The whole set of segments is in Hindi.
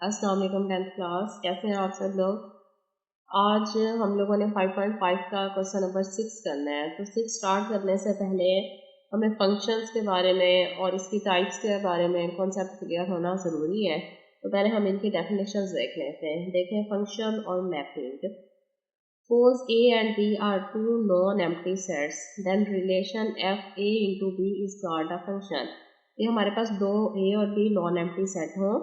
अस्सलाम वालेकुम 10th क्लास, कैसे हैं आप सब लोग। आज हम लोगों ने 5.5 का क्वेश्चन नंबर 6 करना है। तो 6 स्टार्ट करने से पहले हमें फंक्शंस के बारे में और इसकी टाइप्स के बारे में कॉन्सेप्ट क्लियर होना ज़रूरी है। तो पहले हम इनकी डेफिनेशंस देख लेते हैं। देखें फंक्शन और mapping. Suppose A and B are two non-empty sets, then relation f A into B is called a function। ये हमारे पास दो A और B नॉन एम्प्टी सेट हों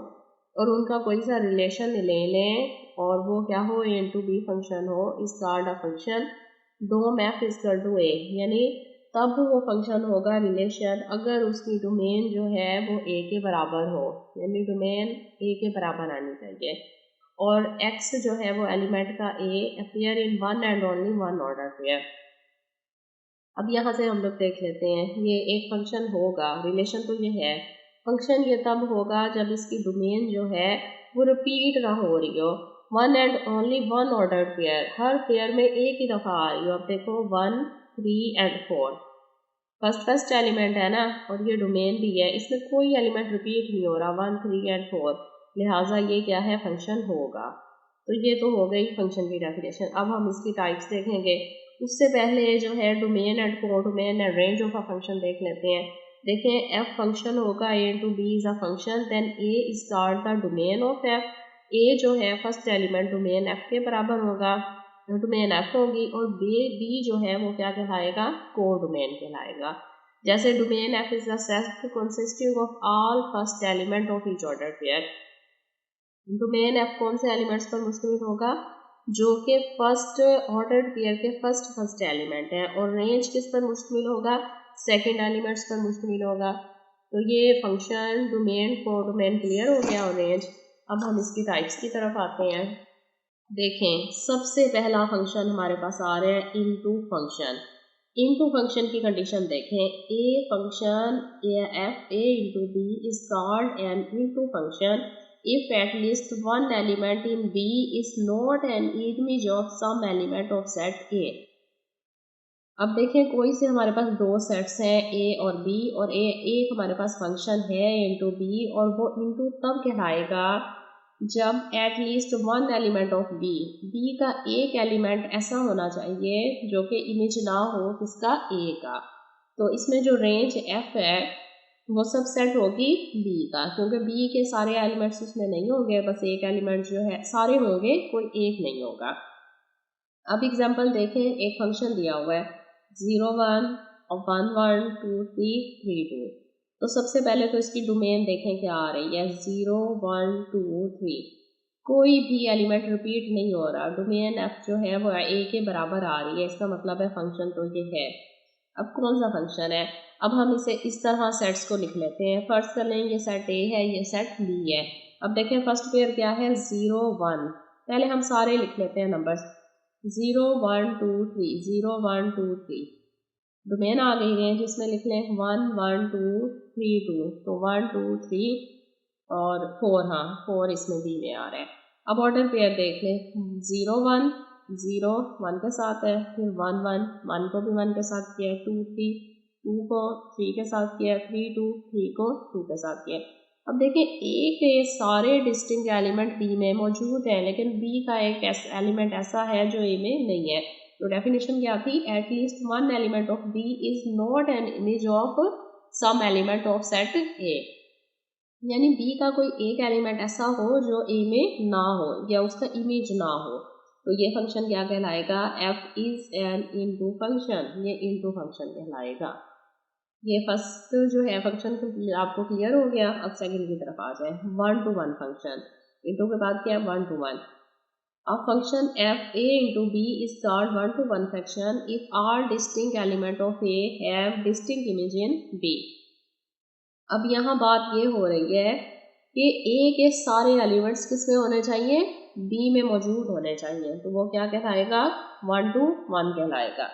और उनका कोई सा रिलेशन ले लें और वो क्या हो A इंटू बी फंक्शन हो, इस कॉल्ड अ फंक्शन। दो मैप इक्वल टू A, यानी तब वो फंक्शन होगा रिलेशन अगर उसकी डोमेन जो है वो A के बराबर हो, यानी डोमेन A के बराबर आनी चाहिए और x जो है वो एलिमेंट का A appear in one and only one order pair. अब यहाँ से हम लोग देख लेते हैं, ये एक फंक्शन होगा, रिलेशन तो ये है। फंक्शन ये तब होगा जब इसकी डोमेन जो है वो रिपीट ना हो रही हो, one and only one order pair, her pair में एक ही दफ़ा आ रही हो। अब देखो 1, 3 एंड 4 फर्स्ट एलिमेंट है ना, और ये डोमेन भी है, इसमें कोई एलिमेंट रिपीट नहीं हो रहा 1, 3 एंड 4, लिहाजा ये क्या है, फंक्शन होगा। तो ये तो हो गई फंक्शन की डेफिनेशन। अब हम इसकी टाइप्स देखेंगे। उससे पहले जो है domain and codomain and range of a function देख लेते हैं। देखें एफ फंक्शन होगा A into B is a function, then A is called the domain of F. A जो है फर्स्ट एलिमेंट डोमेन एफ के बराबर होगा, डोमेन एफ होगी, और बी जो है वो क्या कहलाएगा, कोडोमेन कहलाएगा। जैसे domain F is the set consisting of all first element of each order pair. Domain F कौन से एलिमेंट्स पर मुश्तमिल होगा, जो कि फर्स्ट ऑर्डर्ड पेयर के फर्स्ट एलिमेंट है, और रेंज किस पर मुश्तमिल होगा, सेकंड एलिमेंट्स पर मुश्तमिल होगा। तो ये फंक्शन डोमेन कोडोमेन क्लियर हो गया और रेंज। अब हम इसकी टाइप्स की तरफ आते हैं। देखें सबसे पहला फंक्शन हमारे पास आ रहा है इनटू फंक्शन। इनटू फंक्शन की कंडीशन देखें, a function f A into B is called an into function if at least one element in B is not an image of some element of set A। अब देखें कोई से हमारे पास दो सेट्स हैं A और B, और एक हमारे पास फंक्शन है इंटू बी, और वो इंटू तब कहलाएगा जब at least one element of B का एक एलिमेंट ऐसा होना चाहिए जो कि इमेज ना हो किसका, A का। तो इसमें जो रेंज F है वो सब सेट होगी बी का, क्योंकि बी के सारे एलिमेंट्स उसमें नहीं होंगे, बस एक एलिमेंट जो है, सारे होंगे कोई एक नहीं होगा। अब एग्जांपल देखें, एक फंक्शन दिया हुआ है 0, 1 और 1, 1, 2, 3, 3, 2। तो सबसे पहले तो इसकी डोमेन देखें क्या आ रही है, 0, 1, 2, 3, कोई भी एलिमेंट रिपीट नहीं हो रहा, डोमेन एफ जो है वो ए के बराबर आ रही है, इसका मतलब है फंक्शन तो ये है। अब कौन सा फंक्शन है, अब हम इसे इस तरह सेट्स को लिख लेते हैं। फर्स्ट कर लें, ये सेट ए है, ये सेट बी है। अब देखें फर्स्ट पेयर क्या है, 0, 1। पहले हम सारे लिख लेते हैं नंबर्स, 0, 1, 2, 3, 0, 1, 2, 3। डोमेन आ गई रेंज, इसमें लिख लें 1, 1, 2, 3, 2। तो 1, 2, 3 और 4, हाँ 4 इसमें बी में आ रहा है। अब ऑर्डर पेयर देख लें, 0, 1, 0 1 के साथ है, फिर 1, 1, 1 को भी 1 के साथ किया है, 2, 3, 2 को 3 के साथ किया, 3, 2, 3 को 2 के साथ किया। अब देखिए ए के सारे डिस्टिंक्ट एलिमेंट बी में मौजूद हैं, लेकिन बी का एक एलिमेंट ऐसा है जो ए में नहीं है। तो डेफिनेशन क्या थी, at least one element of B is not an image of some element of set A, यानी बी का कोई एक एलिमेंट ऐसा हो जो ए में ना हो या उसका इमेज ना हो। तो ये फंक्शन क्या कहलाएगा, F is an into function, ये इनटू फंक्शन कहलाएगा। ये फर्स्ट जो है फंक्शन आपको क्लियर हो गया। अब सेकंड की तरफ आ जाए, 1 to 1 फंक्शन। इनटू के बाद क्या है, 1 to 1। अब function f A into B is called 1 to 1 function if all distinct element of A have distinct image in B. अब यहाँ बात ये हो रही है कि ए के सारे एलिमेंट्स किस में होने चाहिए, बी में मौजूद होने चाहिए। तो वो क्या कहलाएगा, 1 to 1 कहलाएगा।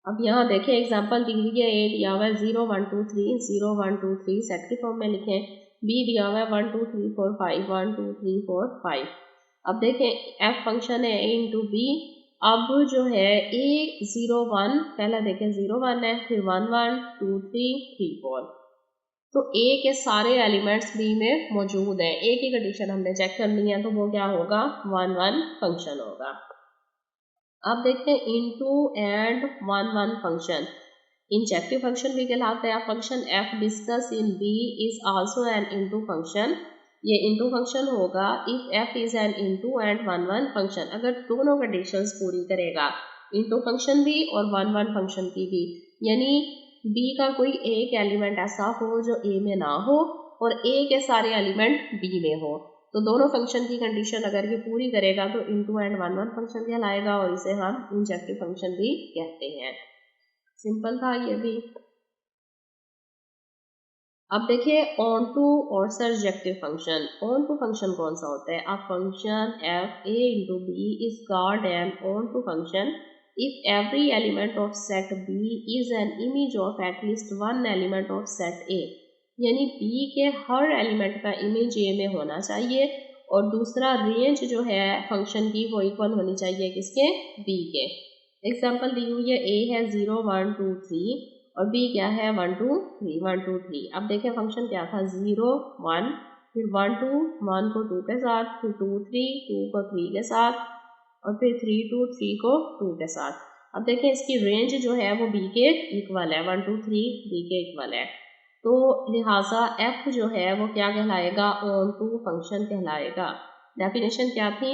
अब यहाँ देखें एग्जांपल दी हुई है, ए दिया हुआ है 0, 1, 2, 3, 0, 1, 2, 3 सेट की फॉर्म में लिखें। बी दिया हुआ है 1, 2, 3, 4, 5, 1, 2, 3, 4, 5। अब देखें एफ फंक्शन है ए इंटू बी। अब जो है ए 0, 1, पहला देखें 0, 1 है, फिर 1, 1, 2, 3, 3, 4। तो ए के सारे एलिमेंट्स बी में मौजूद हैं, ए की कंडीशन हमने चेक करनी है, तो वो क्या होगा, 1 1 फंक्शन होगा। अब देखते हैं into and 1 1 function. Injective function भी कहलाता है। Function f discuss in B is also an into function. ये इनटू फंक्शन होगा if f is an into and 1 1 function, अगर दोनों कंडीशंस पूरी करेगा, इनटू फंक्शन भी और 1 1 फंक्शन की भी। यानी बी का कोई एक एलिमेंट ऐसा हो जो ए में ना हो और ए के सारे एलिमेंट बी में हो, तो दोनों फंक्शन की कंडीशन अगर ये पूरी करेगा तो इनटू एंड 1 1 फंक्शन कहलाएगा और इसे हम इंजेक्टिव फंक्शन भी कहते हैं। सिंपल था ये भी। अब देखिए ऑन टू और surjective function. On to function कौन सा होता है, a function f A into B is called an on to function if every element of set B is an image of at least one element of set A. यानी बी के हर एलिमेंट का इमेज ए में होना चाहिए और दूसरा रेंज जो है फंक्शन की वो इक्वल होनी चाहिए किसके, बी के। एग्जाम्पल दी हुई है, ए है 0 1 2 3 और बी क्या है 1 2 3 1 2 3। अब देखें फंक्शन क्या था, 0 1 फिर 1 2 1 को 2 के साथ, फिर 2 3 2 को 3 के साथ और फिर 3 2 3 को 2 के साथ। अब देखें इसकी रेंज जो है वो बी के इक्वल है, 1 2 3 बी के इक्वल है, तो लिहाजा एफ जो है वो क्या कहलाएगा, ऑन टू फंक्शन कहलाएगा। डेफिनेशन क्या थी,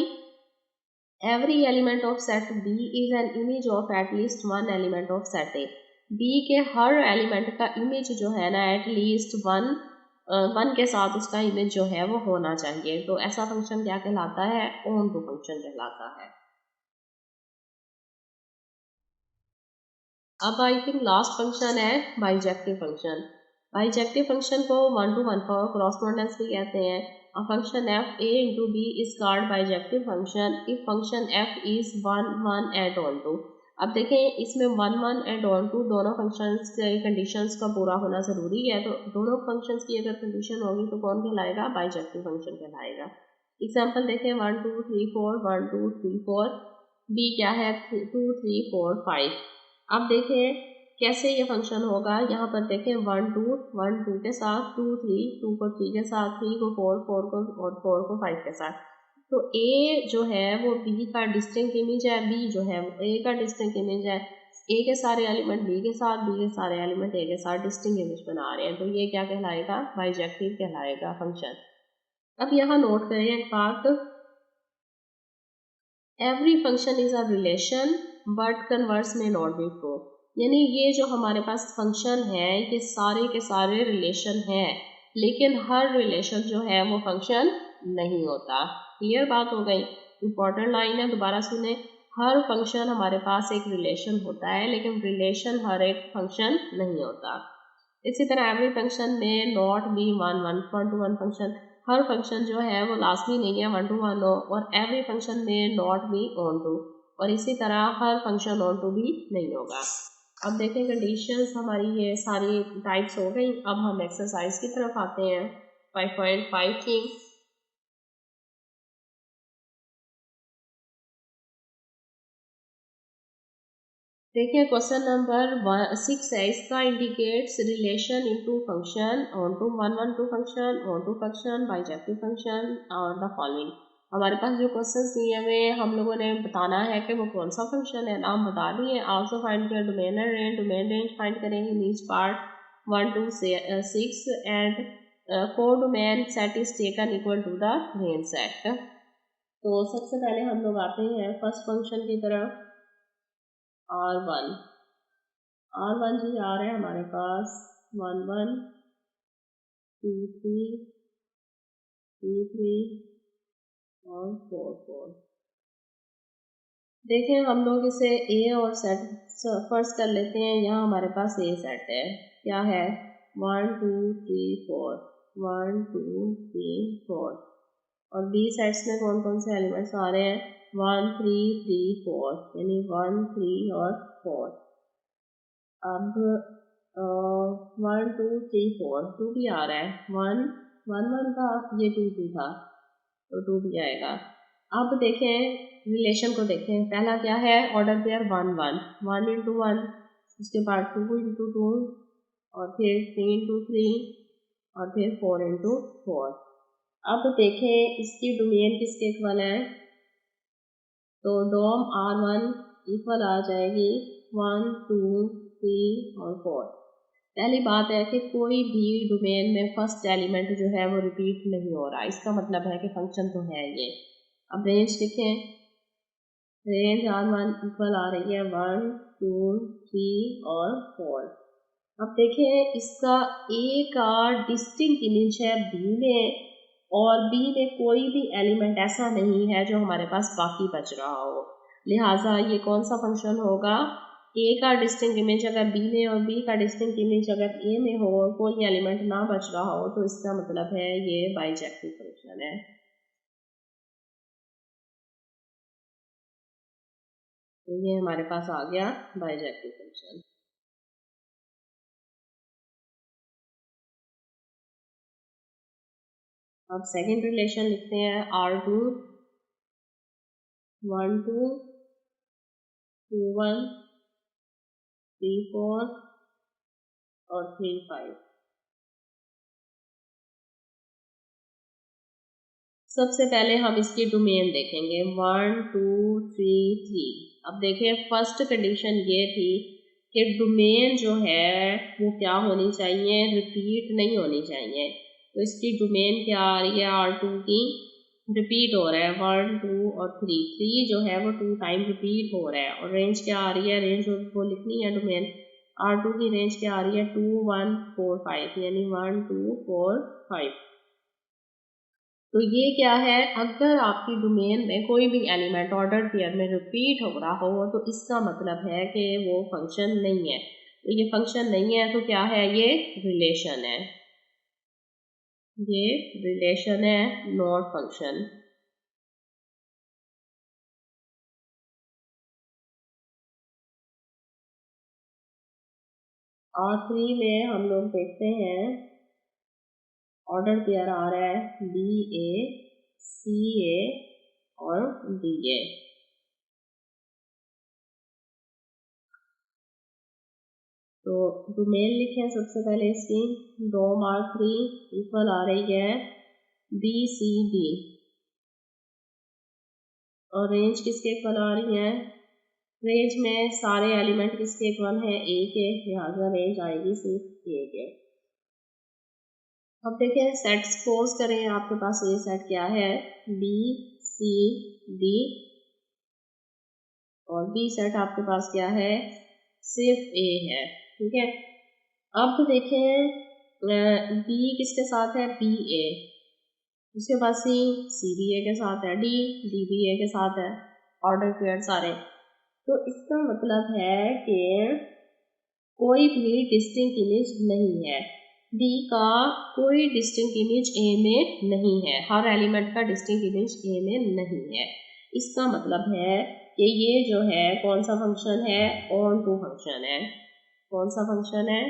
every element of set B is an image of at least one element of set A. B के हर एलिमेंट का इमेज जो है ना एटलीस्ट वन के साथ उसका इमेज जो है वो होना चाहिए, तो ऐसा फंक्शन क्या कहलाता है, ऑन टू फंक्शन कहलाता है। अब आई थिंक लास्ट फंक्शन है बाइजेक्टिव फंक्शन। बाइजेक्टिव फंक्शन को 1 to 1 पर क्रॉसपोंडेंस भी कहते हैं। A function f a into b is called bijective function if function f is 1 1 and on to। अब देखें इसमें 1 1 and on to दोनों फंक्शंस के कंडीशंस का पूरा होना ज़रूरी है, तो दोनों फंक्शंस की अगर कंडीशन होगी तो कौन कहलाएगा, बाइजेक्टिव फंक्शन कहलाएगा। एग्जांपल देखें 1 2 3 4 1 2 3 4, b क्या है 2 3 4 5। अब देखें कैसे ये फंक्शन होगा, यहाँ पर देखें 1 2 1 2 के साथ, 2 3 2 को 3 के साथ, 3 को 4 4 को और 4 को 5 के साथ। तो ए जो है वो बी का डिस्टिंक्ट इमेज है, बी जो है वो ए का डिस्टिंक्ट इमेज है। ए के सारे एलिमेंट बी के साथ, बी के सारे एलिमेंट ए के साथ डिस्टिंक्ट इमेज बना रहे हैं, तो ये क्या कहलाएगा, बाइजेक्टिव कहलाएगा फंक्शन। अब यहाँ नोट करें एक बात, every function is a relation but converse में नॉट बी ट्रू। यानी ये जो हमारे पास फंक्शन है ये सारे के सारे रिलेशन हैं, लेकिन हर रिलेशन जो है वो फंक्शन नहीं होता। क्लियर बात हो गई, इंपॉर्टेंट लाइन है, दोबारा सुने। हर फंक्शन हमारे पास एक रिलेशन होता है लेकिन रिलेशन हर एक फंक्शन नहीं होता। इसी तरह एवरी फंक्शन में not be 1 1 to 1 function, her function जो है वो लाजमी नहीं है 1 to 1 हो, और एवरी फंक्शन में नॉट बी ऑन टू, और इसी तरह हर फंक्शन ऑन टू भी नहीं होगा। अब देखें कंडीशंस हमारी ये सारी टाइप्स हो गई। अब हम एक्सरसाइज की तरफ आते हैं 5.5 की। देखिए क्वेश्चन नंबर 6 है, इसका indicates relation into function on to 1 1 2 function on to function bijective function और द फॉलोइंग। हमारे पास जो क्वेश्चंस दिए हुए हम लोगों ने बताना है कि वो कौन सा फंक्शन है, नाम बता दिए। Also find the domain and range, domain range find करेंगे in each part 1 to 6 and for domain set is taken equal to the range set. तो सबसे पहले हम लोग आते हैं फर्स्ट फंक्शन की तरफ, R1। R1 जी आ रहा है हमारे पास 1 1 2 3 2 3 और 4 4। देखें हम लोग इसे ए और सेट फर्स्ट कर लेते हैं। यहाँ हमारे पास ए सेट है, क्या है 1 2 3 4 1 2 3 4, और बी सेट्स में कौन कौन से एलिमेंट्स आ रहे हैं 1 3 3 4, यानी 1 3 और 4। अब 1 2 3 4 2 भी आ रहा है, 1 1 1 था, ये 2 2 था, तो 2 भी आएगा। अब देखें रिलेशन को देखें, पहला क्या है ऑर्डर पेयर 1 1 1 into 1, उसके बाद 2 into 2 और फिर 3 into 3 और फिर 4 इंटू 4। अब देखें इसकी डोमेन किसके इक्वल है, तो डोम R1 इक्वल आ जाएगी 1 2 3 और 4। पहली बात है कि कोई भी डोमेन में फर्स्ट एलिमेंट जो है वो रिपीट नहीं हो रहा, इसका मतलब है कि फंक्शन तो है ये। अब रेंज लिखें, रेंज R1 इक्वल आ रही है 1 2 3 और 4। अब देखें इसका ए का डिस्टिंक्ट इमेज है बी में, और बी में कोई भी एलिमेंट ऐसा नहीं है जो हमारे पास बाकी बच रहा हो, लिहाजा ये कौन सा फंक्शन होगा, ए का डिस्टिंक्ट इमेज अगर बी में और बी का डिस्टिंक्ट इमेज अगर ए में हो और कोई एलिमेंट ना बच रहा हो तो इसका मतलब है ये बाइजेक्टिव फंक्शन है। तो ये हमारे पास आ गया बाइजेक्टिव फंक्शन। अब सेकंड रिलेशन लिखते हैं R2 1 2 2 1 3 4 और 3 5। सबसे पहले हम इसकी डोमेन देखेंगे 1 2 3 3। अब देखें फर्स्ट कंडीशन ये थी कि डोमेन जो है वो क्या होनी चाहिए, रिपीट नहीं होनी चाहिए। तो इसकी डोमेन क्या आ रही है, R2 की रिपीट हो रहा है 1 2 और 3 जो है वो 2 टाइम रिपीट हो रहा है। और रेंज क्या आ रही है, रेंज वो लिखनी है डोमेन R2 की रेंज क्या आ रही है 2 1 4 5, यानी 1 2 4 5। तो ये क्या है, अगर आपकी डोमेन में कोई भी एलिमेंट ऑर्डर पेयर में रिपीट हो रहा हो तो इसका मतलब है कि वो फंक्शन नहीं है। तो ये फंक्शन नहीं है तो क्या है, ये रिलेशन है, ये रिलेशन है, नॉट फंक्शन। R3 में हम लोग देखते हैं ऑर्डर पेयर आ रहा है BA CA और DA। तो डोमेन लिखें सबसे पहले इसकी, डोम R3 इक्वल आ रही है BCD, और रेंज किसके इक्वल आ रही है, रेंज में सारे एलिमेंट किसके इक्वल हैं, ए के, लिहाजा रेंज आएगी सिर्फ ए के। अब देखें सेट सपोज करें आपके पास ये सेट क्या है, बी सी डी, और बी सेट आपके पास क्या है, सिर्फ ए है, ठीक है। अब देखें बी किसके साथ है, बी ए, उसके बाद सी बी ए के साथ है, डी बी ए के साथ है, ऑर्डर पेयर सारे। तो इसका मतलब है कि कोई भी डिस्टिंक्ट इमेज नहीं है, डी का कोई डिस्टिंक्ट इमेज ए में नहीं है, हर एलिमेंट का डिस्टिंक्ट इमेज ए में नहीं है। इसका मतलब है कि ये जो है कौन सा फंक्शन है, ऑन टू फंक्शन है। कौन सा फंक्शन है,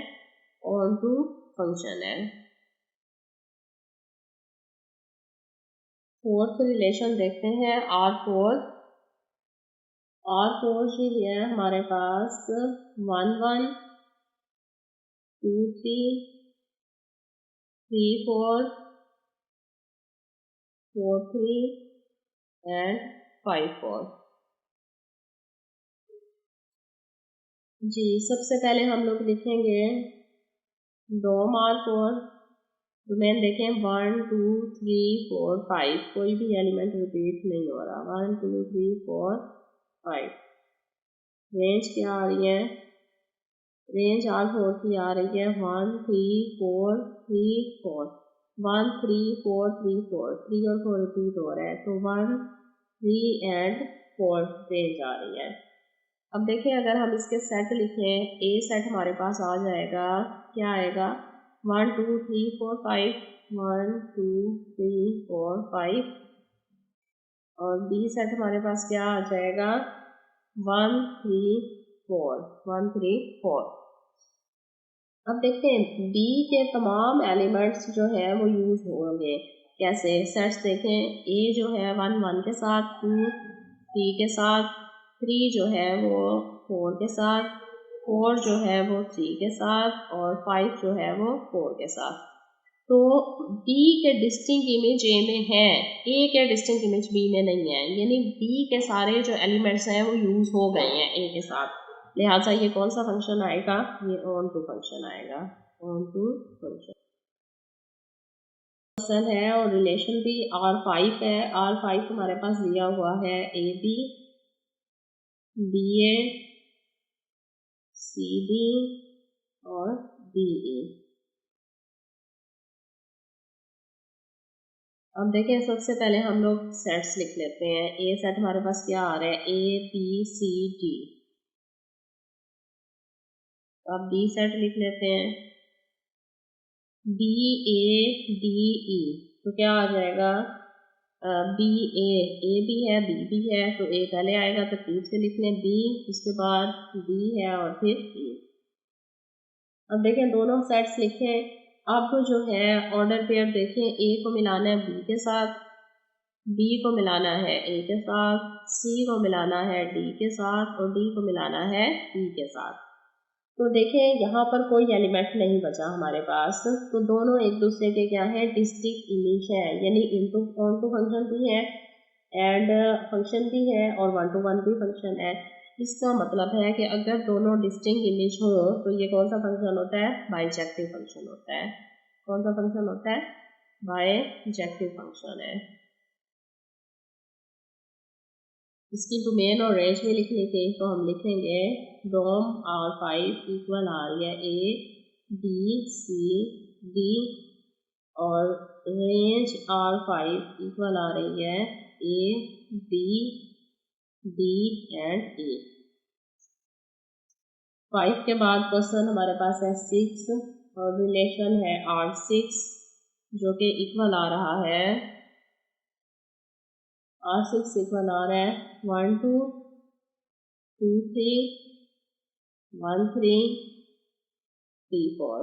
ऑन टू फंक्शन है। फोर्थ रिलेशन देखते हैं R4 जी है हमारे पास 1 1 2 3 3 4 4 3 एंड 5 4। जी सबसे पहले हम लोग लिखेंगे डोम R4, डोमेन देखें 1 2 3 4 5, कोई भी एलिमेंट रिपीट नहीं हो रहा, 1 2 3 4 5। रेंज क्या आ रही है, रेंज R4 की आ रही है 1 3 4 3 4, 1 3 4 3 4, 3 और 4 रिपीट हो रहा है, तो 1 3 एंड 4 रेंज आ रही है। अब देखें अगर हम इसके सेट लिखें, ए सेट हमारे पास आ जाएगा, क्या आएगा 1 2 3 4 5, 1 2 3 4 5, और बी सेट हमारे पास क्या आ जाएगा 1 3 4, 1 3 4। अब देखते हैं बी के तमाम एलिमेंट्स जो है वो यूज होंगे कैसे, सेट्स देखें, ए जो है 1 1 के साथ, 2 3 के साथ, 3 जो है वो 4 के साथ, 4 जो है वो 3 के साथ, और 5 जो है वो 4 के साथ। तो बी के डिस्टिंक्ट इमेज ए में है, ए के डिस्टिंक्ट इमेज बी में नहीं है, यानी बी के सारे जो एलिमेंट्स हैं वो यूज हो गए हैं ए के साथ, लिहाजा ये कौन सा फंक्शन आएगा, ये ऑन टू फंक्शन आएगा, ऑन टू फंक्शन है। और रिलेशन भी R5 है, R5 हमारे पास दिया हुआ है AB, BA, CD और DE। अब देखें, सबसे पहले हम लोग सेट्स लिख लेते हैं। ए सेट हमारे पास क्या आ रहा है, ABCD। अब बी सेट लिख लेते हैं, BADE। तो क्या आ जाएगा, BA भी है, B भी है, तो A पहले आएगा, तरतीब से लिख लें B, उसके बाद B है और फिर E। अब देखें दोनों सेट्स लिखें। अब जो है ऑर्डर पेयर देखें, A को मिलाना है B के साथ, B को मिलाना है A के साथ, C को मिलाना है D के साथ और D को मिलाना है E के साथ। तो देखें यहाँ पर कोई एलिमेंट नहीं बचा हमारे पास, तो दोनों एक दूसरे के क्या है, डिस्टिंक्ट इमेज है, यानी इनटू ऑन टू फंक्शन भी है एंड फंक्शन भी है और वन टू वन भी फंक्शन है। इसका मतलब है कि अगर दोनों डिस्टिंक्ट इमेज हो तो ये कौन सा फंक्शन होता है, बाइजेक्टिव फंक्शन होता है। कौन सा फंक्शन होता है, बाइजेक्टिव फंक्शन है। इसकी डोमेन और रेंज में लिखने के तो हम लिखेंगे डोम R5 इक्वल आ रही है ABCD और रेंज R5 इक्वल आ रही है ABD एंड A। 5 के बाद क्वेश्चन हमारे पास है 6 और रिलेशन है R6 जो कि इक्वल आ रहा है, R6 इक्वल आ रहा है 1 2 2 3 1 3 3 4।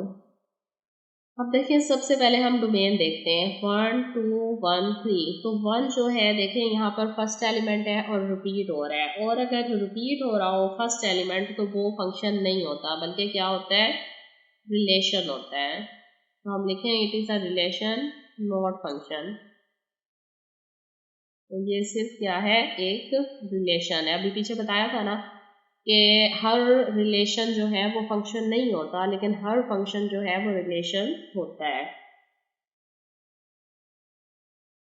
अब देखिए सबसे पहले हम डोमेन देखते हैं 1 2 1 3। तो 1 जो है देखें यहाँ पर फर्स्ट एलिमेंट है और रिपीट हो रहा है, और अगर रिपीट हो रहा हो फर्स्ट एलिमेंट तो वो फंक्शन नहीं होता बल्कि क्या होता है, रिलेशन होता है। तो हम लिखें it is a relation not function. तो ये सिर्फ क्या है, एक रिलेशन है। अभी पीछे बताया था ना कि हर रिलेशन जो है वो फंक्शन नहीं होता, लेकिन हर फंक्शन जो है वो रिलेशन होता है।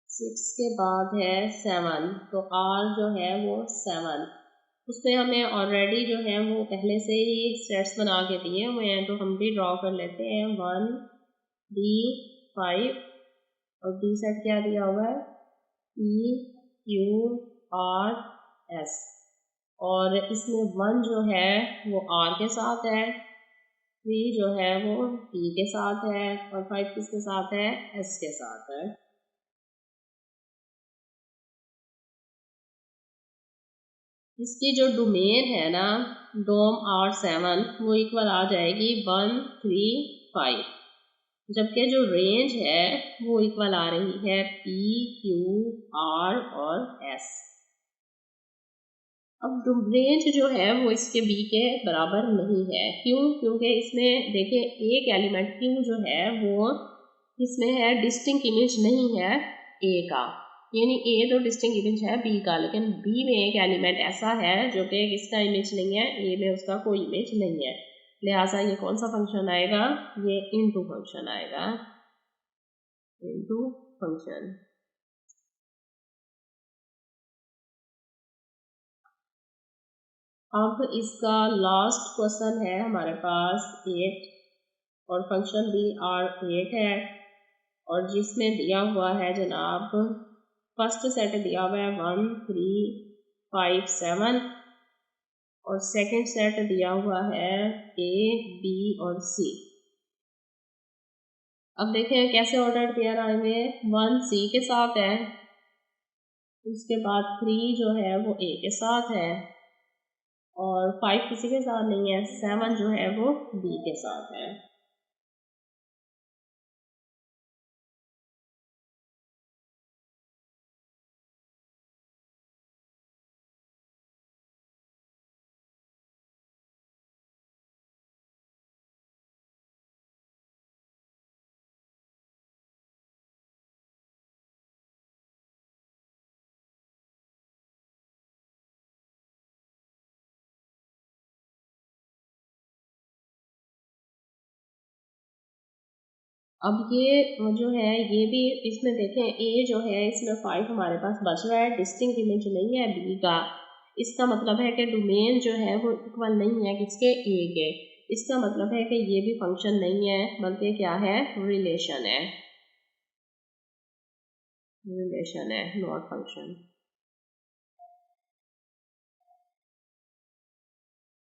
6 के बाद है 7, तो R जो है वो 7, उसमें हमें ऑलरेडी जो है वो पहले से ही सेट्स बना के दिए हुए हैं, तो हम भी ड्रॉ कर लेते हैं 1 D 5 और D सेट क्या दिया हुआ है, E Q R S, और इसमें 1 जो है वो R के साथ है, 3 जो है वो D के साथ है और 5 किसके साथ है, S के साथ है। इसकी जो डोमेन है ना डोम R7 वो इक्वल आ जाएगी 1 3 5, जबकि जो रेंज है वो इक्वल आ रही है P Q R और S। अब रेंज जो है वो इसके बी के बराबर नहीं है, क्यों, क्योंकि इसमें देखिए एक एलिमेंट Q जो है वो इसमें है डिस्टिंक्ट इमेज नहीं है A का, यानी A तो डिस्टिंक्ट इमेज है B का, लेकिन B में एक एलिमेंट ऐसा है जो कि इसका इमेज नहीं है, A में उसका कोई इमेज नहीं है, लिहाजा ये कौन सा फंक्शन आएगा, ये इनटू फंक्शन आएगा, इनटू फंक्शन। अब इसका लास्ट क्वेश्चन है हमारे पास 8 और फंक्शन भी R8 है, और जिसमें दिया हुआ है जनाब फर्स्ट सेट दिया हुआ है 1 3 5 7 और सेकंड सेट दिया हुआ है A B और C। अब देखें कैसे ऑर्डर पेयर आएंगे, 1 C के साथ है, उसके बाद 3 जो है वो A के साथ है और 5 किसी के साथ नहीं है, 7 जो है वो B के साथ है। अब ये जो है ये भी इसमें देखें ए जो है इसमें 5 हमारे पास बच रहा है, डिस्टिंक्ट इमेज नहीं है बी का। इसका मतलब है कि डोमेन जो है वो इक्वल नहीं है किसके, ए के। इसका मतलब है कि ये भी फंक्शन नहीं है बल्कि क्या है, रिलेशन है, नॉट फंक्शन।